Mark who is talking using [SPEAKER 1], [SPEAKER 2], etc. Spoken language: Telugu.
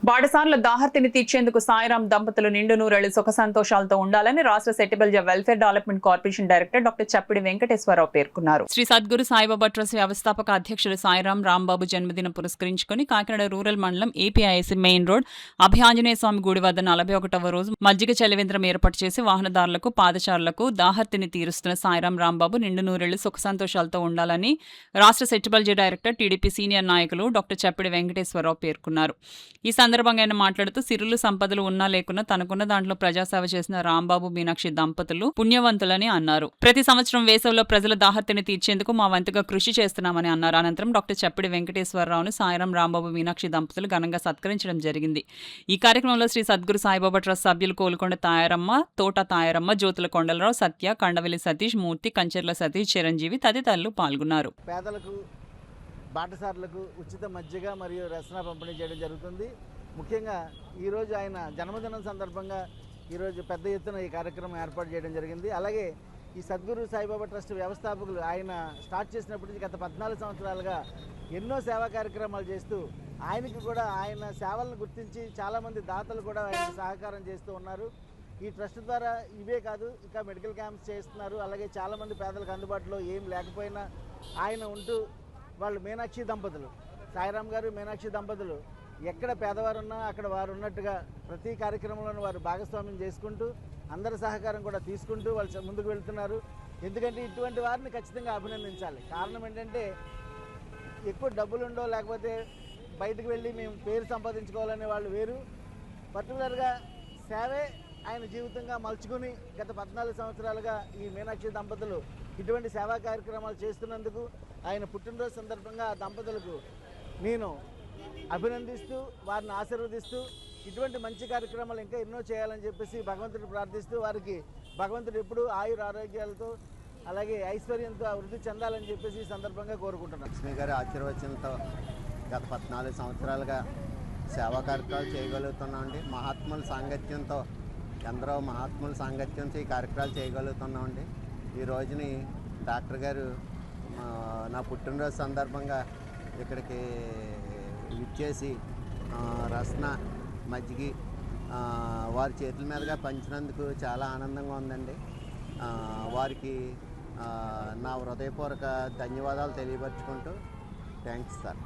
[SPEAKER 1] బాటసార్ల దాహర్తిని తీర్చేందుకు సాయిరాం దంపతులు నిండు నూరేళ్లు సుఖ సంతోషాలతో ఉండాలని రాష్ట్ర సెటిబుల్ welfare development corporation director doctor Chappidi Venkateswararao పేర్కొన్నారు. శ్రీ సద్గురు సాయిబాబా ట్రస్ట్ వ్యవస్థాపక అధ్యక్షుడు సాయిరాం రాంబాబు జన్మదినం పురస్కరించుకుని కాకినాడ రూరల్ మండలం ఏపీఐఎస్ మెయిన్ రోడ్ అభయాంజనేయ స్వామి గుడి వద్ద 41వ రోజు మజ్జిగ చలివేంద్రం ఏర్పాటు చేసి వాహనదారులకు పాదచారులకు దాహర్తిని తీరుస్తున్న సాయిరాం రాంబాబు నిండు నూరేళ్లు సుఖ సంతోషాలతో ఉండాలని రాష్ట్ర సెటిబుల్ డైరెక్టర్ టీడీపీ సీనియర్ నాయకులు డాక్టర్ చప్పిడి వెంకటేశ్వరరావు పేర్కొన్నారు. ఈ సందర్భంగా ఆయన మాట్లాడుతూ సిరులు సంపదలు ఉన్నా లేకున్నా తనకున్న దాంట్లో ప్రజాసేవ చేసిన రాంబాబు మీనాక్షి దంపతులు పుణ్యవంతులని అన్నారు. ప్రతి సంవత్సరం వేసవిలో ప్రజల దాహర్తిని తీర్చేందుకు మా వంతుగా కృషి చేస్తున్నామని అన్నారు. అనంతరం డాక్టర్ చప్పిడి వెంకటేశ్వరరావును సాయిరాం రాంబాబు మీనాక్షి దంపతులు ఘనంగా సత్కరించడం జరిగింది. ఈ కార్యక్రమంలో శ్రీ సద్గురు సాయిబాబా ట్రస్ట్ సభ్యులు కోలుకొండ తాయారమ్మ, తోట తాయారమ్మ, జ్యోతుల కొండలరావు, సత్య, కండవెల్లి సతీష్, మూర్తి, కంచెర్ల సతీష్, చిరంజీవి తదితరులు పాల్గొన్నారు.
[SPEAKER 2] పేదలకు బాటసార్లకు ఉచిత మజ్జిగ మరియు రసన పంపిణీ చేయడం జరుగుతుంది. ముఖ్యంగా ఈరోజు ఆయన జన్మదినం సందర్భంగా ఈరోజు పెద్ద ఎత్తున ఈ కార్యక్రమం ఏర్పాటు చేయడం జరిగింది. అలాగే ఈ సద్గురు సాయిబాబా ట్రస్ట్ వ్యవస్థాపకులు ఆయన స్టార్ట్ చేసినప్పటి నుంచి గత 14 సంవత్సరాలుగా ఎన్నో సేవా కార్యక్రమాలు చేస్తూ ఆయనకి కూడా ఆయన సేవలను గుర్తించి చాలామంది దాతలు కూడా ఆయనకు సహకారం చేస్తూ ఉన్నారు. ఈ ట్రస్ట్ ద్వారా ఇవే కాదు ఇంకా మెడికల్ క్యాంప్స్ చేస్తున్నారు. అలాగే చాలామంది పేదలకు అందుబాటులో ఏం లేకపోయినా ఆయన ఉంటూ వాళ్ళు మీనాక్షి దంపతులు, సాయిరాం గారు మీనాక్షి దంపతులు ఎక్కడ పేదవారు ఉన్నా అక్కడ వారు ఉన్నట్టుగా ప్రతి కార్యక్రమంలోనూ వారు భాగస్వామ్యం చేసుకుంటూ అందరి సహకారం కూడా తీసుకుంటూ వాళ్ళు ముందుకు వెళ్తున్నారు. ఎందుకంటే ఇటువంటి వారిని ఖచ్చితంగా అభినందించాలి. కారణం ఏంటంటే ఎక్కువ డబ్బులుండో లేకపోతే బయటకు వెళ్ళి మేము పేరు సంపాదించుకోవాలనే వాళ్ళు వేరు. పర్టికులర్గా సేవే ఆయన జీవితంగా మలుచుకుని గత 14 సంవత్సరాలుగా ఈ మీనాక్షి దంపతులు ఇటువంటి సేవా కార్యక్రమాలు చేస్తున్నందుకు ఆయన పుట్టినరోజు సందర్భంగా ఆ దంపతులకు నేను అభినందిస్తూ వారిని ఆశీర్వదిస్తూ ఇటువంటి మంచి కార్యక్రమాలు ఇంకా ఎన్నో చేయాలని చెప్పేసి భగవంతుడిని ప్రార్థిస్తూ వారికి భగవంతుడు ఎప్పుడూ ఆయుర ఆరోగ్యాలతో అలాగే ఐశ్వర్యంతో వృద్ధి చెందాలని చెప్పేసి ఈ సందర్భంగా కోరుకుంటున్నాను.
[SPEAKER 3] లక్ష్మి గారి ఆశీర్వచనంతో గత 14 సంవత్సరాలుగా సేవా కార్యక్రమాలు చేయగలుగుతున్నామండి. మహాత్ముల సాంగత్యంతో ఎందరో మహాత్ముల సాంగత్యంతో ఈ కార్యక్రమాలు చేయగలుగుతున్నామండి. ఈ రోజుని డాక్టర్ గారు నా పుట్టినరోజు సందర్భంగా ఇక్కడికి ఇచ్చేసి రసన మజ్జిగి వారి చేతుల మీదుగా పంచినందుకు చాలా ఆనందంగా ఉందండి. వారికి నా హృదయపూర్వక ధన్యవాదాలు తెలియపరుచుకుంటూ థ్యాంక్స్ సార్.